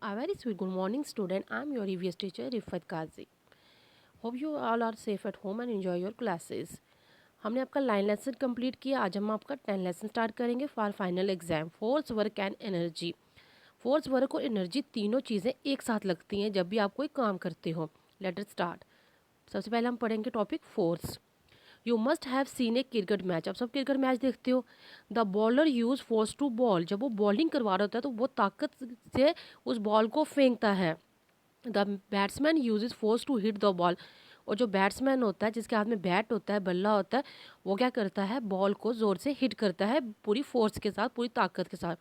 A very sweet good morning, student. I am your EVS teacher Rifat Kazi. Hope you all are safe at home and enjoy your classes. हमने आपका 9 lesson complete किया. आज हम आपका 10 lesson start करेंगे for final exam. Force, work and energy. Force, work और energy तीनों चीज़ें एक साथ लगती हैं जब भी आप कोई काम करते हो. Let us start. सबसे पहले हम पढ़ेंगे topic force. You must have seen a cricket match. आप सब क्रिकेट मैच देखते हो. The bowler use force to ball. जब वो बॉलिंग करवा रहा होता है तो वो ताकत से उस बॉल को फेंकता है. The batsman uses force to hit the ball. और जो बैट्समैन होता है जिसके हाथ में बैट होता है, बल्ला होता है, वो क्या करता है, बॉल को ज़ोर से हिट करता है पूरी फोर्स के साथ, पूरी ताकत के साथ.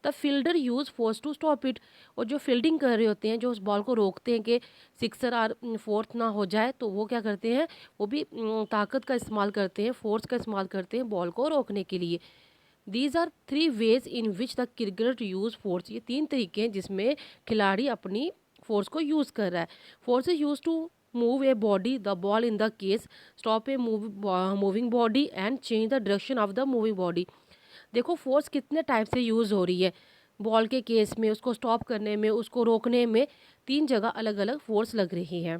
The fielder use force to stop it. और जो फील्डिंग कर रहे होते हैं, जो उस बॉल को रोकते हैं कि सिक्सर और फोर्थ ना हो जाए, तो वो क्या करते हैं, वो भी ताकत का इस्तेमाल करते हैं, फोर्स का इस्तेमाल करते हैं बॉल को रोकने के लिए. These are 3 ways in which the cricketer use force. ये 3 तरीके हैं जिसमें खिलाड़ी अपनी फोर्स को यूज़ कर रहा है. Force is use to move a body, the ball in the case, stop a moving body and change the direction of the moving body. देखो फोर्स कितने टाइप से यूज़ हो रही है. बॉल के केस में, उसको स्टॉप करने में, उसको रोकने में, 3 जगह अलग अलग फोर्स लग रही है.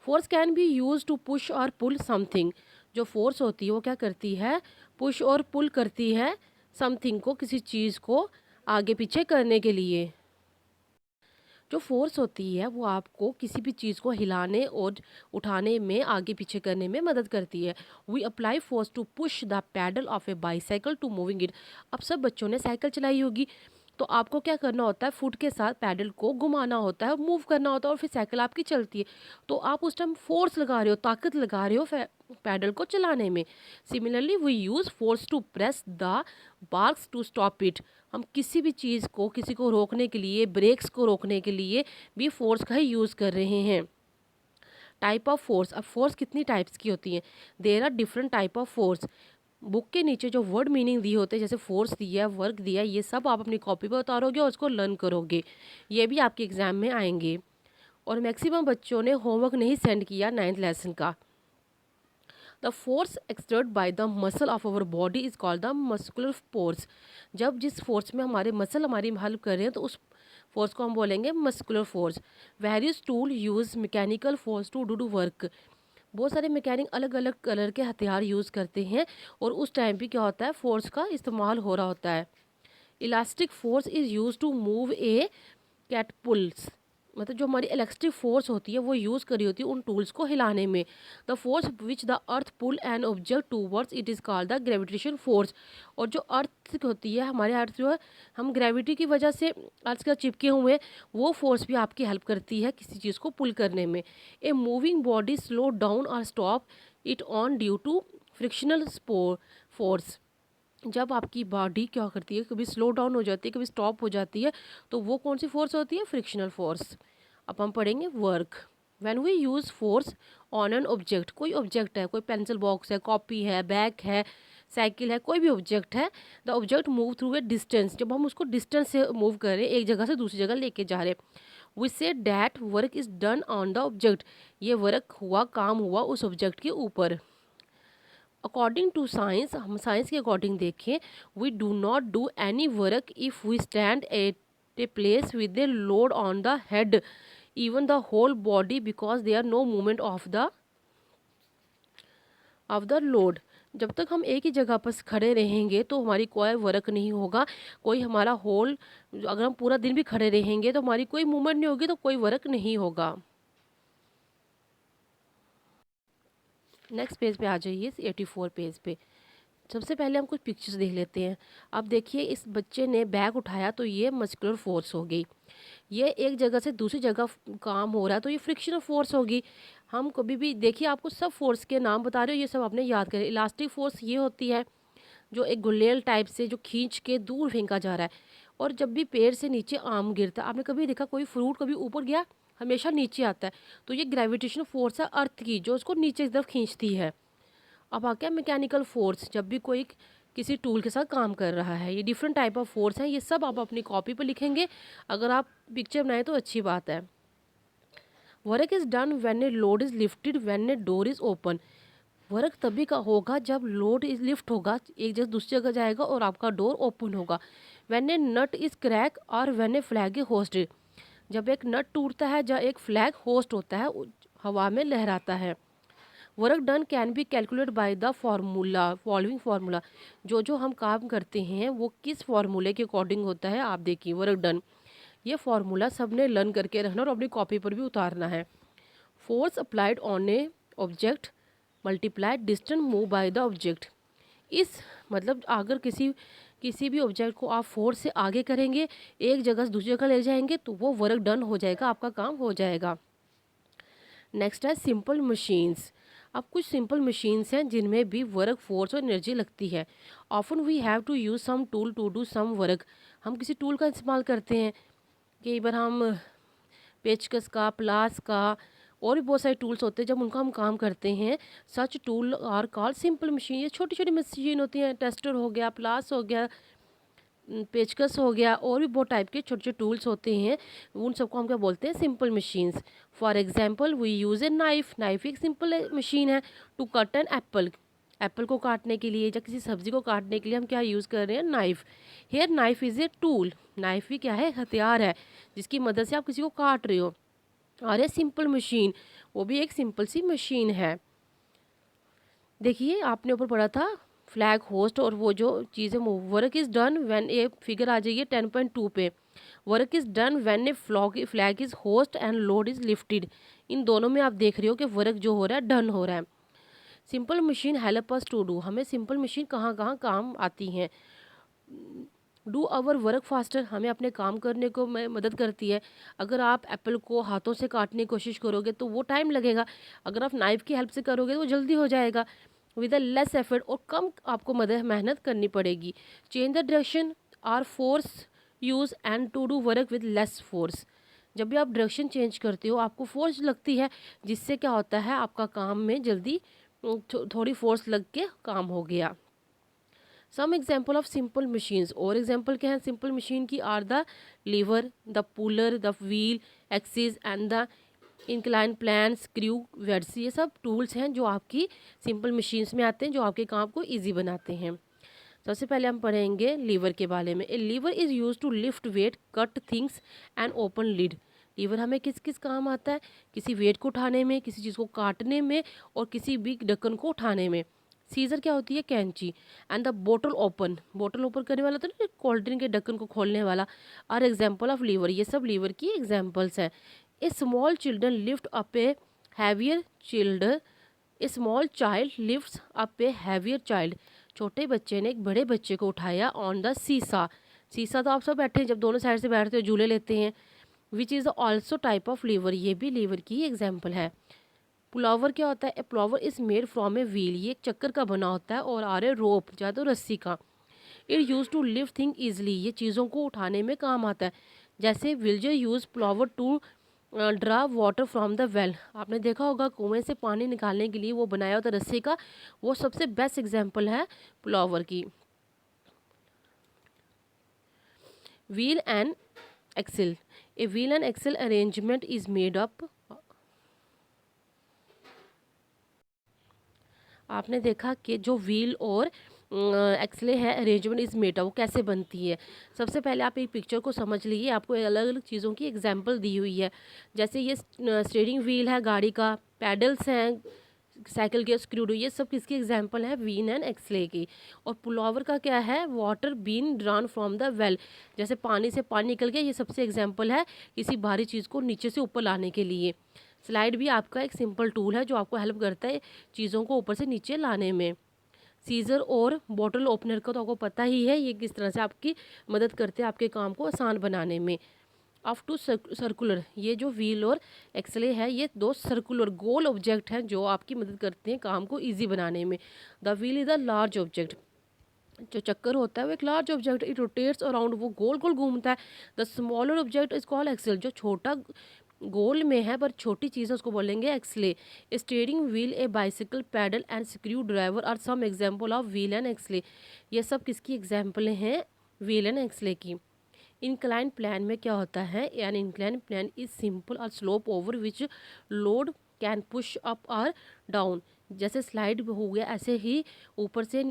Force can be use to push और पुल समथिंग. जो फोर्स होती है वो क्या करती है, पुश और पुल करती है समथिंग को, किसी चीज़ को आगे पीछे करने के लिए. जो फोर्स होती है वो आपको किसी भी चीज़ को हिलाने और उठाने में, आगे पीछे करने में मदद करती है. We apply force to push the pedal of a bicycle to moving it. अब सब बच्चों ने साइकिल चलाई होगी, तो आपको क्या करना होता है, फुट के साथ पैडल को घुमाना होता है, मूव करना होता है, और फिर साइकिल आपकी चलती है. तो आप उस टाइम फोर्स लगा रहे हो, ताकत लगा रहे हो पैडल को चलाने में. Similarly we use force to press the brakes to stop it. हम किसी भी चीज़ को, किसी को रोकने के लिए, ब्रेक्स को रोकने के लिए भी फोर्स का ही यूज़ कर रहे हैं. Type of force. अब फोर्स कितनी टाइप्स की होती हैं, there are different type of force. Book के नीचे जो वर्ड मीनिंग दिए होते हैं, जैसे फोर्स दिया है, वर्क दिया है, ये सब आप अपनी कॉपी पर उतारोगे और उसको लर्न करोगे. ये भी आपके एग्जाम में आएंगे. और मैक्सिमम बच्चों ने होमवर्क नहीं सेंड किया 9th लेसन का. The force exert by the muscle of our body is called the muscular force. जब जिस फोर्स में हमारे मसल हमारी हेल्प कर रहे हैं तो उस फोर्स को हम बोलेंगे muscular force. Various tool use mechanical force to do work. बहुत सारे मैकेनिक अलग अलग कलर के हथियार यूज़ करते हैं और उस टाइम भी क्या होता है, फोर्स का इस्तेमाल हो रहा होता है. Elastic force is use to move a catapults. मतलब जो हमारी इलेक्ट्रिक फोर्स होती है वो यूज़ करी होती है उन टूल्स को हिलाने में. The force which the earth pull an object towards it is called the gravitation force. और जो अर्थ होती है, हमारे अर्थ जो है, हम ग्रेविटी की वजह से अर्थ का चिपके हुए हैं, वो फोर्स भी आपकी हेल्प करती है किसी चीज़ को पुल करने में. A moving body slow down और stop it on due to frictional force. जब आपकी बॉडी क्या करती है, कभी स्लो डाउन हो जाती है, कभी स्टॉप हो जाती है, तो वो कौन सी फोर्स होती है, फ्रिक्शनल फोर्स. अब हम पढ़ेंगे work. When we use force on an object. कोई ऑब्जेक्ट है, कोई पेंसिल बॉक्स है, कॉपी है, बैग है, साइकिल है, कोई भी ऑब्जेक्ट है. The object move through a distance. जब हम उसको डिस्टेंस से मूव कर रहे हैं, एक जगह से दूसरी जगह लेके जा रहे हैं, we say that work is done on the object. ये वर्क हुआ, काम हुआ उस ऑब्जेक्ट के ऊपर. अकॉर्डिंग टू साइंस, हम साइंस के अकॉर्डिंग देखें, we do not do any work if we stand at a place with a load on the head even the whole body because they are no movement of the load. जब तक हम एक ही जगह पर खड़े रहेंगे तो हमारी कोई वर्क नहीं होगा, कोई हमारा होल, अगर हम पूरा दिन भी खड़े रहेंगे तो हमारी कोई मूवमेंट नहीं होगी, तो कोई वर्क नहीं होगा. नेक्स्ट पेज पे आ जाइए, 84 पेज पे. सबसे पहले हम कुछ पिक्चर्स देख लेते हैं. अब देखिए, इस बच्चे ने बैग उठाया तो ये मस्कुलर फोर्स हो गई. ये एक जगह से दूसरी जगह काम हो रहा है तो ये फ्रिक्शनल फोर्स होगी. हम कभी भी देखिए, आपको सब फोर्स के नाम बता रहे हो, ये सब आपने याद करें. इलास्टिक फोर्स ये होती है जो एक गुलेल टाइप से जो खींच के दूर फेंका जा रहा है. और जब भी पेड़ से नीचे आम गिरता है, आपने कभी देखा कोई फ्रूट कभी ऊपर गया, हमेशा नीचे आता है, तो ये ग्रेविटेशन फोर्स है अर्थ की जो उसको नीचे की तरफ खींचती है. अब आ गया मैकेनिकल फोर्स. जब भी कोई किसी टूल के साथ काम कर रहा है, ये डिफरेंट टाइप ऑफ फोर्स है. ये सब आप अपनी कॉपी पर लिखेंगे. अगर आप पिक्चर बनाए तो अच्छी बात है. Work is done when a load is lifted when a door is open. Work तभी का होगा जब लोड इज लिफ्ट होगा, एक जगह दूसरी जगह जाएगा और आपका डोर ओपन होगा. When a nut is crack और when a flag is hoisted, जब एक नट टूटता है, जब एक फ्लैग होस्ट होता है, हवा में लहराता है। Work done can be calculate by the formula, following formula, जो जो हम काम करते हैं वो किस फार्मूले के अकॉर्डिंग होता है, आप देखिए वर्क डन, ये फार्मूला सबने लर्न करके रखना और अपनी कॉपी पर भी उतारना है। Force applied on A object multiplied distance move by the object, इस मतलब अगर किसी भी ऑब्जेक्ट को आप फोर्स से आगे करेंगे, एक जगह से दूसरी जगह ले जाएंगे, तो वो वर्क डन हो जाएगा, आपका काम हो जाएगा। नेक्स्ट है सिंपल मशीन्स। अब कुछ सिंपल मशीन्स हैं जिनमें भी वर्क फोर्स और एनर्जी लगती है। Often we have to use some tool to do some work, हम किसी टूल का इस्तेमाल करते हैं, कई बार हम पेचकस का, प्लास का, और भी बहुत सारे टूल्स होते हैं जब उनका हम काम करते हैं। Such tool are called simple machine, ये छोटी छोटी मशीन होती हैं, टेस्टर हो गया, प्लास हो गया, पेचकस हो गया, और भी बहुत टाइप के छोटे छोटे टूल्स होते हैं, उन सबको हम क्या बोलते हैं, simple machines. For example we use a knife, knife एक सिंपल मशीन है। To cut an apple, apple को काटने के लिए या किसी सब्जी को काटने के लिए हम क्या यूज़ कर रहे हैं, knife. Here knife is a tool, knife भी क्या है, हथियार है जिसकी मदद से आप किसी को काट रहे हो। और ए सिंपल मशीन, वो भी एक सिंपल सी मशीन है। देखिए आपने ऊपर पढ़ा था फ्लैग होस्ट और वो जो चीज़ें, work is done when a, figure आ जाइए 10.2 पे, work is done when a flag is hoist and load is lifted. इन दोनों में आप देख रहे हो कि वर्क जो हो रहा है डन हो रहा है। Simple machine help us to do, हमें सिंपल मशीन कहाँ कहाँ काम आती हैं। डू आवर वर्क फास्टर, हमें अपने काम करने को मदद करती है। अगर आप एप्पल को हाथों से काटने की कोशिश करोगे तो वो टाइम लगेगा, अगर आप नाइफ़ की हेल्प से करोगे तो वो जल्दी हो जाएगा। विद अ लेस एफर्ट, और कम आपको मेहनत करनी पड़ेगी। Change the direction or force use and to do work with less force, जब भी आप डायरेक्शन चेंज करते हो आपको फोर्स लगती है, जिससे क्या होता है आपका काम में जल्दी थोड़ी फोर्स लग के काम हो गया। Some example of simple machines, और एग्जाम्पल क्या है सिंपल मशीन की, are the lever, the pulley, the wheel, axis and the incline plane, screw, wedges, ये सब टूल्स हैं जो आपकी सिंपल मशीन्स में आते हैं, जो आपके काम को ईजी बनाते हैं। सबसे पहले हम पढ़ेंगे लीवर के बारे में। A lever is use to lift weight, cut things and open lid, lever हमें किस किस काम आता है, किसी वेट को उठाने में, किसी चीज़ को काटने में, और किसी भी ढक्कन को उठाने में। सीजर क्या होती है, कैंची। एंड द बोतल ओपन, बोतल ओपन करने वाला तो ना कोल्ड ड्रिंक के ढक्कन को खोलने वाला, आर एग्जाम्पल ऑफ लीवर, ये सब लीवर की एग्जाम्पल्स हैं। A small children lift up a heavier child, a small child lifts up a heavier child, छोटे बच्चे ने एक बड़े बच्चे को उठाया ऑन द सीसा, सीसा तो आप सब बैठे हैं, जब दोनों साइड से बैठते हो झूले लेते हैं। Which is also type of lever, ये भी लीवर की एग्जाम्पल है। पुलावर क्या होता है, ए पुलावर is made from a wheel, ये एक चक्कर का बना होता है, और आर ए रोप, ज़्यादा रस्सी का। It use to lift thing easily, ये चीज़ों को उठाने में काम आता है। जैसे villagers use pulley to draw water from the well, आपने देखा होगा कुएं से पानी निकालने के लिए वो बनाया होता है रस्सी का, वो सबसे बेस्ट एग्जाम्पल है पुलावर की। Wheel and axle, a wheel and axle arrangement is made up, आपने देखा कि जो व्हील और एक्सले है अरेंजमेंट इस मेटा, वो कैसे बनती है। सबसे पहले आप एक पिक्चर को समझ लीजिए, आपको अलग अलग चीज़ों की एग्जांपल दी हुई है। जैसे ये स्टीयरिंग व्हील है गाड़ी का, पैडल्स हैं साइकिल के, स्क्रू, ये सब किसकी एग्जांपल है, व्हील एंड एक्सले की। और पुलावर का क्या है, water been drawn from the well, जैसे पानी से पानी निकल गया, ये सबसे एग्जाम्पल है किसी भारी चीज़ को नीचे से ऊपर लाने के लिए। स्लाइड भी आपका एक सिंपल टूल है जो आपको हेल्प करता है चीज़ों को ऊपर से नीचे लाने में। सीज़र और बॉटल ओपनर का तो आपको पता ही है, ये किस तरह से आपकी मदद करते हैं आपके काम को आसान बनाने में। ऑफ टू सर्कुलर, ये जो व्हील और एक्सले है ये दो सर्कुलर गोल ऑब्जेक्ट हैं जो आपकी मदद करते हैं काम को ईजी बनाने में। The wheel is a large object, जो चक्कर होता है वो एक large object, it rotates around, वो गोल गोल घूमता है। The smaller object is called axle, जो छोटा गोल में है पर छोटी चीज़ है उसको बोलेंगे axle. Steering wheel, a bicycle, pedal and screwdriver are some example of wheel and axle, ये सब किसकी एग्जाम्पल हैं, व्हील एंड एक्सले की। इंक्लाइन प्लान में क्या होता है, an incline plane is simple और slope over which load can push up और डाउन, जैसे स्लाइड हो गया ऐसे ही ऊपर से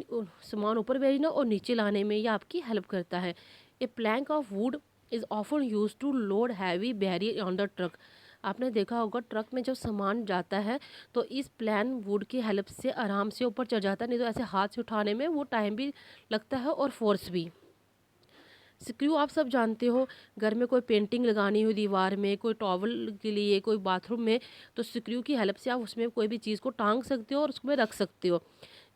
सामान ऊपर भेजना और नीचे लाने में ये आपकी हेल्प करता है। A plank of wood is often use to load heavy barrier on the truck. आपने देखा होगा ट्रक में जब सामान जाता है तो इस प्लान वुड की हेल्प से आराम से ऊपर चढ़ जाता है, नहीं तो ऐसे हाथ से उठाने में वो टाइम भी लगता है और फोर्स भी। स्क्रू आप सब जानते हो, घर में कोई पेंटिंग लगानी हो दीवार में, कोई टॉवल के लिए, कोई बाथरूम में, तो स्क्रू की हेल्प से आप उसमें कोई भी चीज़ को टांग सकते हो और उसमें रख सकते हो।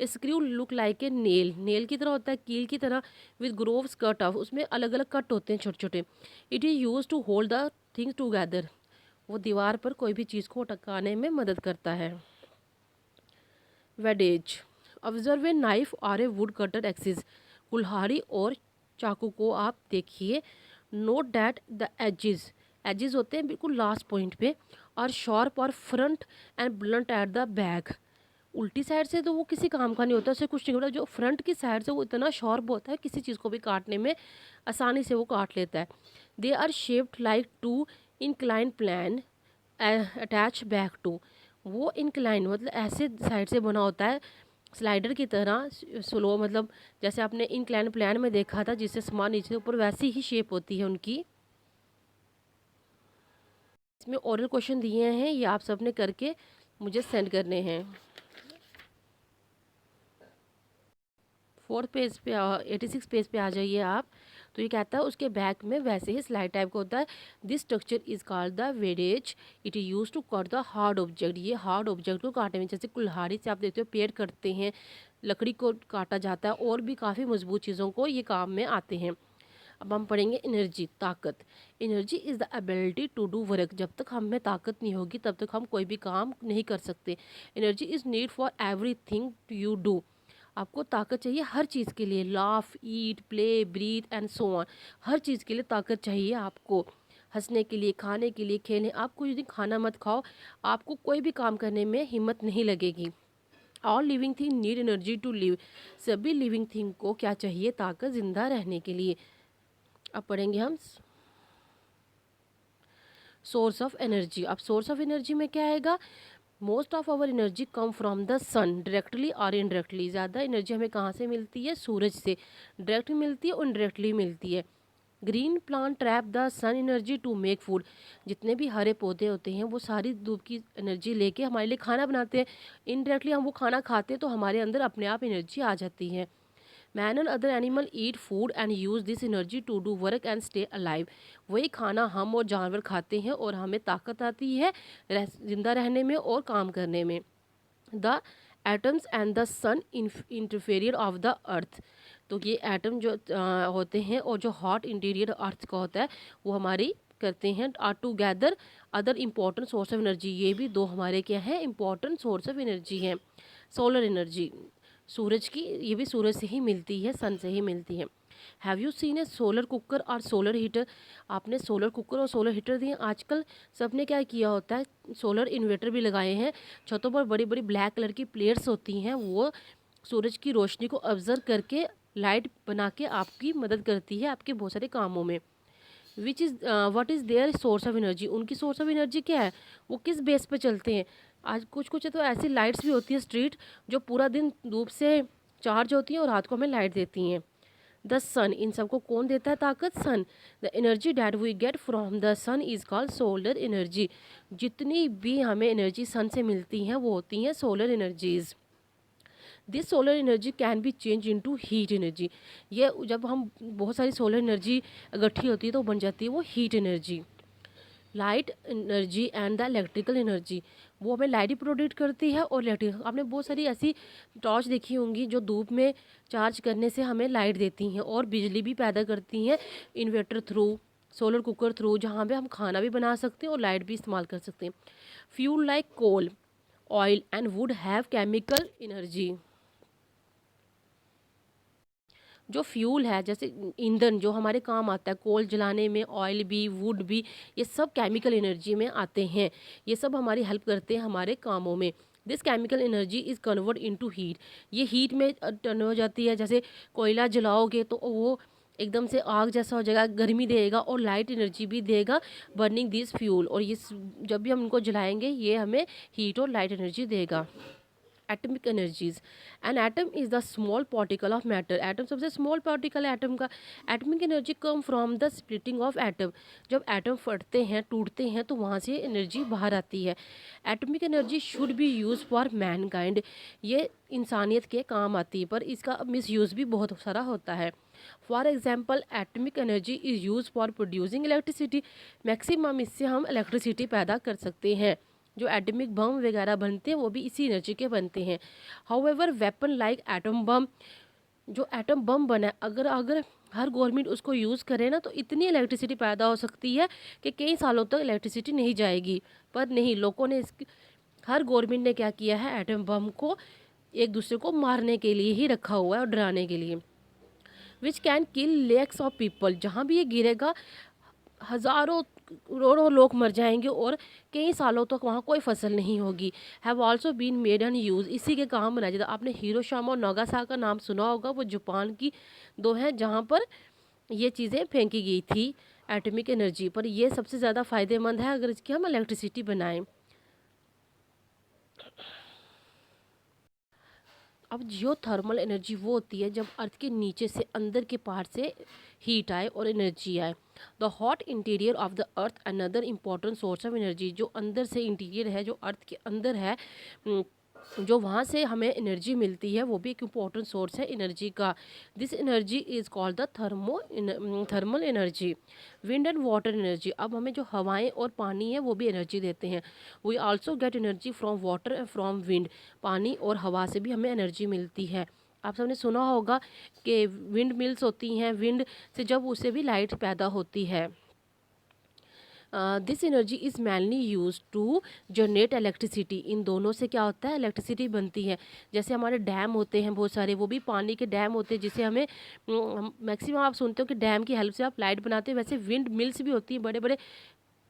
Screw look like a nail, nail की तरह होता है, कील की तरह, विद ग्रोव्स कट ऑफ, उसमें अलग अलग कट होते हैं छोटे छोटे। It is use to hold the things together, वो दीवार पर कोई भी चीज़ को अटकाने में मदद करता है। वेडेज, ऑब्जर्व ए नाइफ और ए वुड कटर एक्सिस, कुल्हाड़ी और चाकू को आप देखिए। Note that the edges, edges होते हैं बिल्कुल लास्ट पॉइंट पे, और शॉर्प और front end blunt at the back. उल्टी साइड से तो वो किसी काम का नहीं होता, उससे कुछ नहीं होता। जो फ्रंट की साइड से वो इतना शॉर्प होता है, किसी चीज़ को भी काटने में आसानी से वो काट लेता है। They are shaped like two incline plane attach back to, वो इंक्लाइन मतलब ऐसे साइड से बना होता है स्लाइडर की तरह, स्लो मतलब जैसे आपने इंक्लाइन प्लान में देखा था जिससे सामान नीचे से ऊपर, वैसी ही शेप होती है उनकी। इसमें ओरल क्वेश्चन दिए हैं, ये आप सबने करके मुझे सेंड करने हैं। 4th पेज पे 86 पेज पे आ जाइए आप। तो ये कहता है उसके बैक में वैसे ही स्लाइड टाइप का होता है। This structure is called the wedges, it is use to cut the hard object, ये हार्ड ऑब्जेक्ट को काटने में, जैसे कुल्हाड़ी से आप देखते हो पेड़ कटते हैं, लकड़ी को काटा जाता है, और भी काफ़ी मजबूत चीज़ों को ये काम में आते हैं। अब हम पढ़ेंगे एनर्जी, ताकत। Energy is the ability to do work, जब तक हम में ताकत नहीं होगी तब तक हम कोई भी काम नहीं कर सकते। Energy is need for everything you do, आपको ताकत चाहिए हर चीज़ के लिए। Laugh, eat, play, breathe and so on, हर चीज़ के लिए ताकत चाहिए आपको। हंसने के लिए, खाने के लिए, खेलने, आपको यदि खाना मत खाओ आपको कोई भी काम करने में हिम्मत नहीं लगेगी। All living thing need energy to live, सभी लिविंग थिंग को क्या चाहिए, ताकत जिंदा रहने के लिए। अब पढ़ेंगे हम सोर्स ऑफ एनर्जी। अब सोर्स ऑफ एनर्जी में क्या आएगा, most of our energy come from the sun, directly और इनडायरेक्टली। ज़्यादा एनर्जी हमें कहाँ से मिलती है, सूरज से। डायरेक्टली मिलती है और इनडायरेक्टली मिलती है। Green plant trap the sun energy to make food, जितने भी हरे पौधे होते हैं वो सारी धूप की एनर्जी लेके हमारे लिए खाना बनाते हैं। इनडायरेक्टली हम वो खाना खाते हैं तो हमारे अंदर अपने आप एनर्जी आ जाती है। Man and other animal eat food and use this energy to do work and stay alive, वही खाना हम और जानवर खाते हैं और हमें ताकत आती है जिंदा रहने में और काम करने में। The atoms and the sun interior of the earth, तो ये एटम जो होते हैं और जो हॉट इंटीरियर अर्थ का होता है वो हमारी करते हैं। Are together other important source of energy, ये भी दो हमारे क्या हैं, इम्पोर्टेंट सोर्स ऑफ एनर्जी हैं। सोलर एनर्जी, सूरज की, ये भी सूरज से ही मिलती है, सन से ही मिलती है। Have you seen A solar cooker और सोलर हीटर, आपने सोलर कुकर और सोलर हीटर दिए। आजकल सबने क्या किया होता है, सोलर इन्वर्टर भी लगाए हैं छतों पर, बड़ी बड़ी ब्लैक कलर की प्लेट्स होती हैं, वो सूरज की रोशनी को ऑब्जर्व करके लाइट बना के आपकी मदद करती है आपके बहुत सारे कामों में। Which is what is there source of energy, उनकी सोर्स ऑफ एनर्जी क्या है, वो किस बेस पे चलते हैं। आज कुछ कुछ तो ऐसी लाइट्स भी होती है स्ट्रीट जो पूरा दिन धूप से चार्ज होती हैं और रात को हमें लाइट देती हैं। द सन, इन सबको कौन देता है ताकत, sun. The energy that we get from the sun is called solar energy, जितनी भी हमें एनर्जी सन से मिलती हैं वो होती हैं solar energies. This solar energy can be change into heat energy, ये जब हम बहुत सारी सोलर एनर्जी इकट्ठी होती है तो बन जाती है वो heat energy. Light energy and the electrical energy, वो हमें लाइट ही प्रोड्यूस करती है और इलेक्ट्रिक, आपने बहुत सारी ऐसी टॉर्च देखी होंगी जो धूप में चार्ज करने से हमें लाइट देती हैं और बिजली भी पैदा करती हैं inverter through, solar cooker through, जहाँ पे हम खाना भी बना सकते हैं और लाइट भी इस्तेमाल कर सकते हैं। Fuel like coal, oil and wood have chemical energy, जो फ्यूल है जैसे ईंधन जो हमारे काम आता है, कोल जलाने में, ऑयल भी, वुड भी, ये सब केमिकल एनर्जी में आते हैं। ये सब हमारी हेल्प करते हैं हमारे कामों में। This chemical energy is convert into heat, ये हीट में टर्न हो जाती है। जैसे कोयला जलाओगे तो वो एकदम से आग जैसा हो जाएगा, गर्मी देगा और लाइट एनर्जी भी देगा बर्निंग दिस फ्यूल, और ये जब भी हम इनको जलाएंगे ये हमें हीट और लाइट एनर्जी देगा। Atomic energies. An atom is the small particle of matter. Atom सबसे स्मॉल पार्टिकल है एटम का। Atomic energy come from the splitting of atom. जब एटम फटते हैं, टूटते हैं, तो वहाँ से एनर्जी बाहर आती है। Atomic energy should be use for Mankind. ये इंसानियत के काम आती है, पर इसका मिस यूज़ भी बहुत सारा होता है। For example atomic energy is use for producing electricity. Maximum इससे हम इलेक्ट्रिसिटी पैदा कर सकते हैं। जो एटमिक बम वगैरह बनते हैं वो भी इसी एनर्जी के बनते हैं। However weapon like atom bomb, जो एटम बम बना है, अगर अगर हर गवर्नमेंट उसको यूज़ करे ना, तो इतनी इलेक्ट्रिसिटी पैदा हो सकती है कि कई सालों तक इलेक्ट्रिसिटी नहीं जाएगी। पर नहीं, लोगों ने हर गवर्नमेंट ने क्या किया है, एटम बम को एक दूसरे को मारने के लिए ही रखा हुआ है और डराने के लिए। Which can kill lakhs of people. जहाँ भी ये गिरेगा हज़ारों करोड़ों लोग मर जाएंगे और कई सालों तक वहाँ कोई फसल नहीं होगी। Have also been made an use. इसी के काम बनाया जाता है। आपने हिरोशिमा और नागासाकी का नाम सुना होगा, वो जापान की दो हैं जहाँ पर ये चीज़ें फेंकी गई थी एटॉमिक एनर्जी पर। ये सबसे ज़्यादा फ़ायदेमंद है अगर इसकी हम इलेक्ट्रिसिटी बनाएं। अब जियोथर्मल एनर्जी वो होती है जब अर्थ के नीचे से अंदर के पार्ट से हीट आए और एनर्जी आए। The hot interior of the earth another important source of energy. जो अंदर से इंटीरियर है, जो अर्थ के अंदर है, जो वहाँ से हमें एनर्जी मिलती है, वो भी एक इम्पोर्टेंट सोर्स है एनर्जी का। This energy is called the thermal energy. Wind and water energy. अब हमें जो हवाएं और पानी है वो भी एनर्जी देते हैं। We also get energy from water and from wind. पानी और हवा से भी हमें एनर्जी मिलती है। आप सबने सुना होगा कि विंड मिल्स होती हैं, विंड से जब उससे भी लाइट पैदा होती है। This energy is mainly use to generate electricity. इन दोनों से क्या होता है, इलेक्ट्रिसिटी बनती है। जैसे हमारे डैम होते हैं बहुत सारे, वो भी पानी के डैम होते हैं, जिसे हमें मैक्सिमम आप सुनते हो कि डैम की हेल्प से आप लाइट बनाते हैं। वैसे विंड मिल्स भी होती हैं, बड़े बड़े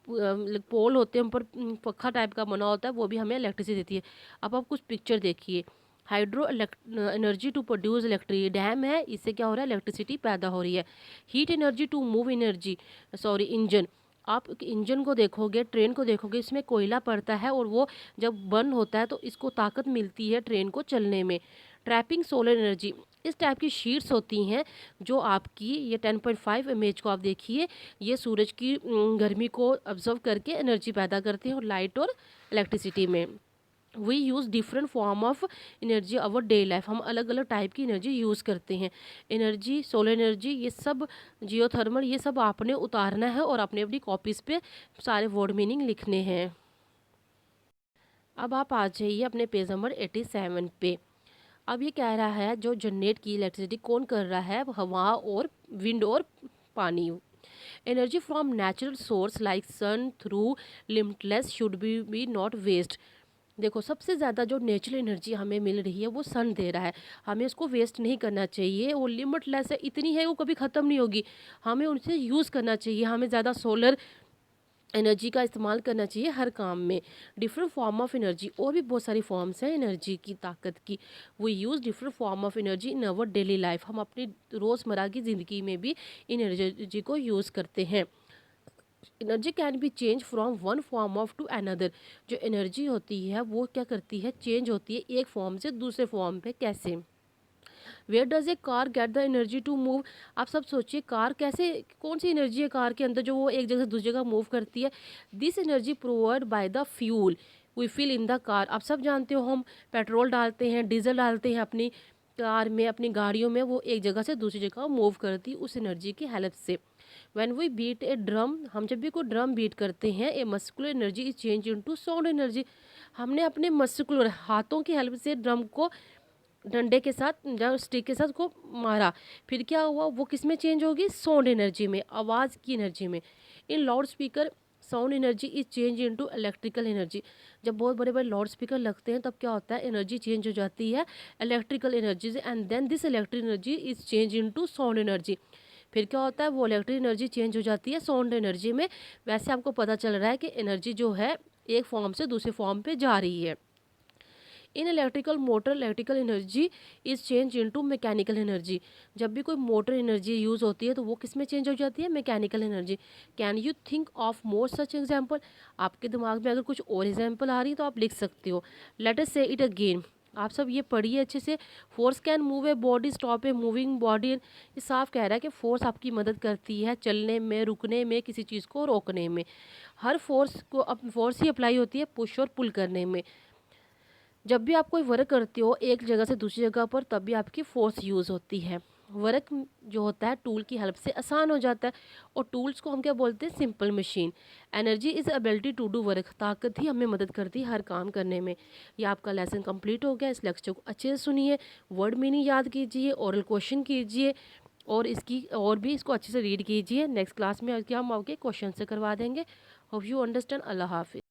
पोल होते हैं, उन पर पंखा टाइप का बना होता है, वो भी हमें इलेक्ट्रिसिटी देती है। अब आप कुछ पिक्चर देखिए। Hydro energy to produce electric. Dam है, इससे क्या हो रहा है, इलेक्ट्रिसिटी पैदा हो रही है। Heat energy to move energy, sorry engine. आप इंजन को देखोगे, ट्रेन को देखोगे, इसमें कोयला पड़ता है और वो जब बर्न होता है तो इसको ताकत मिलती है ट्रेन को चलने में। Trapping solar energy. इस टाइप की शीट्स होती हैं जो आपकी, ये 10.5 इमेज को आप देखिए, ये सूरज की गर्मी को ऑब्जर्व करके एनर्जी पैदा करते हैं और लाइट और इलेक्ट्रिसिटी में। We use different form of energy our day life. हम अलग अलग टाइप की एनर्जी यूज़ करते हैं। एनर्जी, सोलर एनर्जी, ये सब जियोथर्मल, ये सब आपने उतारना है और अपनी अपनी कॉपीज़ पे सारे वर्ड मीनिंग लिखने हैं। अब आप आ जाइए अपने पेज नंबर 87 पे। अब ये कह रहा है जो जनरेट की इलेक्ट्रिसिटी कौन कर रहा है, हवा और विंड और पानी। Energy from natural source like sun through limitless should be not waste. देखो, सबसे ज़्यादा जो नेचुरल एनर्जी हमें मिल रही है वो सन दे रहा है, हमें उसको वेस्ट नहीं करना चाहिए। वो लिमिटलेस है, इतनी है, वो कभी ख़त्म नहीं होगी, हमें उनसे यूज़ करना चाहिए। हमें ज़्यादा सोलर एनर्जी का इस्तेमाल करना चाहिए हर काम में। डिफरेंट फॉर्म ऑफ एनर्जी, और भी बहुत सारी फॉर्म्स हैं एनर्जी की, ताकत की। वो use different form of energy in our daily life. हम अपनी रोज़मर्रा की ज़िंदगी में भी इन एनर्जी को यूज़ करते हैं। Energy can be change from one form of to another. जो एनर्जी होती है वो क्या करती है, चेंज होती है एक फॉर्म से दूसरे फॉर्म पे। कैसे, where does a car get the energy to move. आप सब सोचिए, कार कैसे, कौन सी एनर्जी है कार के अंदर जो वो एक जगह से दूसरी जगह मूव करती है। This energy provide by the fuel we fill in the car. आप सब जानते हो, हम पेट्रोल डालते हैं, डीजल डालते हैं अपनी कार में, अपनी गाड़ियों में, वो एक जगह से दूसरी जगह मूव करती है उस एनर्जी की हेल्प से। When we beat a drum, हम जब भी कोई ड्रम बीट करते हैं, a muscular energy is change into sound energy. हमने अपने मस्कुलर हाथों की हेल्प से ड्रम को डंडे के साथ या स्टिक के साथ को मारा, फिर क्या हुआ, वो किस में चेंज होगी, साउंड एनर्जी में, आवाज़ की एनर्जी में। In loudspeaker sound energy is change into electrical energy. जब बहुत बड़े बड़े लाउड स्पीकर लगते हैं तब क्या होता है, एनर्जी चेंज हो जाती है इलेक्ट्रिकल एनर्जी से, and then this electric energy is change into sound energy. फिर क्या होता है, वो इलेक्ट्रिक एनर्जी चेंज हो जाती है साउंड एनर्जी में। वैसे आपको पता चल रहा है कि एनर्जी जो है एक फॉर्म से दूसरे फॉर्म पे जा रही है। In electrical motor electrical energy is change into mechanical energy. जब भी कोई मोटर एनर्जी यूज़ होती है तो वो किस में चेंज हो जाती है, mechanical energy. Can you think of more such example. आपके दिमाग में अगर कुछ और एग्जाम्पल आ रही है तो आप लिख सकते हो। लेट अस से इट अगेन। आप सब ये पढ़िए अच्छे से। Force can move a body, stop a moving body. ये साफ कह रहा है कि फोर्स आपकी मदद करती है चलने में, रुकने में, किसी चीज़ को रोकने में। हर फोर्स को फोर्स ही अप्लाई होती है पुश और पुल करने में। जब भी आप कोई वर्क करते हो एक जगह से दूसरी जगह पर, तब भी आपकी फोर्स यूज़ होती है। वर्क जो होता है टूल की हेल्प से आसान हो जाता है, और टूल्स को हम क्या बोलते हैं, simple machine. Energy is ability to do work, ताकत ही हमें मदद करती है हर काम करने में। ये आपका लेसन कंप्लीट हो गया। इस लेक्चर को अच्छे से सुनिए, वर्ड मीनिंग याद कीजिए, ओरल क्वेश्चन कीजिए, और भी इसको अच्छे से रीड कीजिए। नेक्स्ट क्लास में हम आपके क्वेश्चन से करवा देंगे। Hope you understand. अल्लाह हाफिज़।